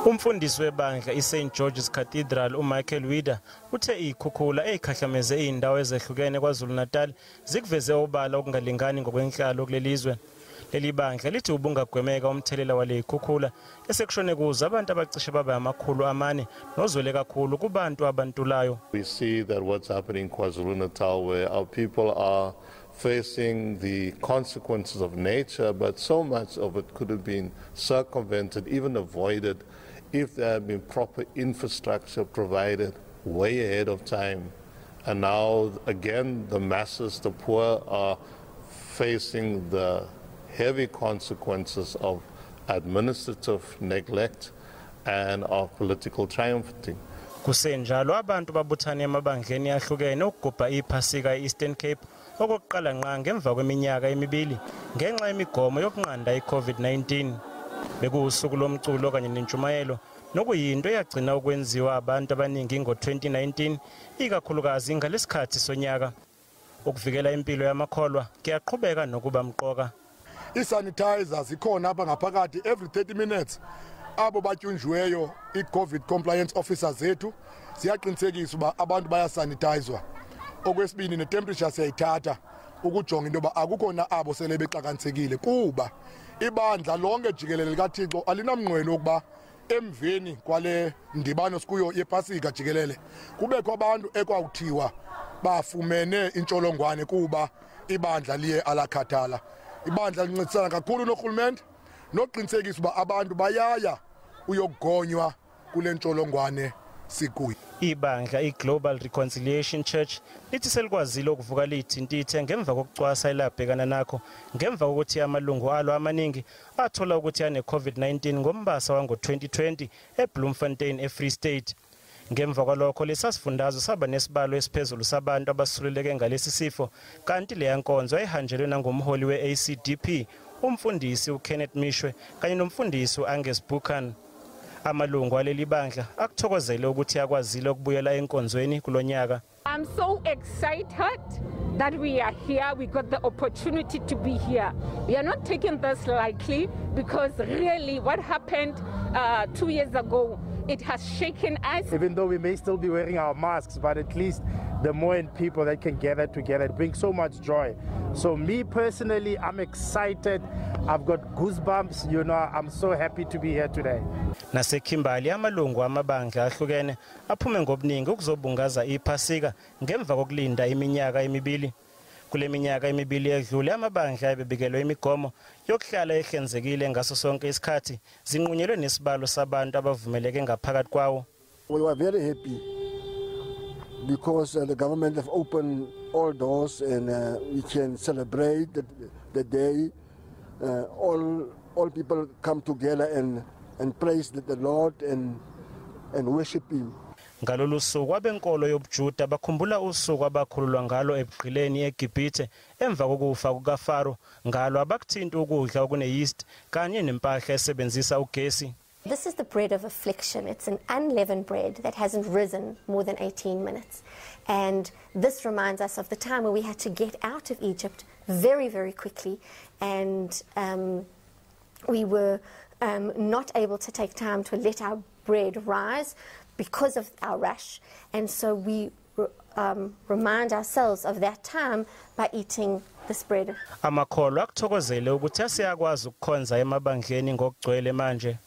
Umfundisi webandla iSt George's Cathedral uMichael Wida uthe izikhukhula ezikhahlameze izindawo ezehlukene kwazulu natal zikuveze obala okungalingani ngokwenhlalo kulelizwe. Leli bandla lithi ubungagwemeka umthelela wale izikhukhula esekushone kuzo abantu abacishe babe amakhulu amane nozwele kakhulu kubantu abantulayo. We see that what's happening in KwaZulu Natal, where our people are facing the consequences of nature, but so much of it could have been circumvented, even avoided, if there had been proper infrastructure provided way ahead of time. And now, again, the masses, the poor, are facing the heavy consequences of administrative neglect and of political triumphing. Kusenjalo abantu babuthane emabandleni ahlukene ukugubha iphasika e-Eastern Cape okokuqala nqa ngemva kweminyaka emibili ngenxa yemigomo yokunqanda i-COVID-19. Bekusuku lomculo kanye nentshumayelo nokuyinto eyagcina ukwenziwa abantu abaningi ngo-2019 ikakhulukazi ngalesikhathi sonyaka. Ukuvikela impilo yamakholwa kuyaqhubeka nokuba mqoka. I-sanitizers ikhona apha ngaphakathi every 30 minutes. Abo batyunjiweyo i-COVID compliance officers zethu ziyaqinisekisa uba abantu bayasanitizwa. Okwesibini ne-temperature siyayithatha ukujonga into yoba akukho na abo sele bexakansekile kuba ibandla lonke jikelele likaThixo alinamnqweno ukuba emveni kwale ndibano sikuyo yePasika jikelele kubekho abantu ekwawuthiwa bafumene intsholongwane kuba ibandla liye alakhathala. Ibandla lincedisana kakhulu norhulumente noqinisekisa uba abantu bayaya uyokugonywa kule ntsholongwane sikuyo. Ibandla iGlobal Reconciliation Church lithi selikwazile ukuvuka lithintithe ngemva kokucwasa elabhekana nakho ngemva kokuthi amalungu alo amaningi athola ukuthi ane-COVID-19 ngombasa wango-2020 eBloemfontein eFree State. Ngemva kwalokho lesasifundazwe saba nesibalo esiphezulu sabantu abasuleleke ngalesi sifo kanti leya nkonzo ayihanjelwe nangomholi we-ACDP umfundisi uKenneth Mishwe kanye nomfundisi uAngus Buchan. Amalungu aleli bandla akuthokozele ukuthi yakwazile ukubuyela enkonzweni kulonyaka. I'm so excited that we are here. We got the opportunity to be here. We are not taking this lightly because really what happened 2 years ago, it has shaken us. Even though we may still be wearing our masks, but at least the more people that can gather together, it brings so much joy. So me personally, I'm excited. I've got goosebumps, you know, I'm so happy to be here today. Nasekimbali amalungu amabandla ahlukene aphume ngobuningi ukuzobungaza iphasika ngemva kokulinda iminyaka emibili. Kule minyaka emibili edlule amabandla abebekelwe imigomo yokuhlala ehlenzekile ngaso sonke isikhathi zinqunyelwe nesibalo sabantu abavumeleke ngaphakathi kwawo. We were very happy because the government have opened all doors and we can celebrate the day. All people come together and praise the Lord and worship Him. Ngalolu suku abenkolo yobuJuda bakhumbula usuku abakhululwa ngalo eBhqileni eGibhithe emva kokufa kukaFaro ngalo abakuthinta ukudla okune-yeast kanye nempahla esebenzisa ugesi. This is the bread of affliction. It's an unleavened bread that hasn't risen more than 18 minutes. And this reminds us of the time where we had to get out of Egypt very, very quickly. And we were not able to take time to let our bread rise because of our rush. And so we remind ourselves of that time by eating this bread. Amakholwa akuthokozele ukuthi asiyakwazi ukukhonza emabandleni ngokugcwele manje.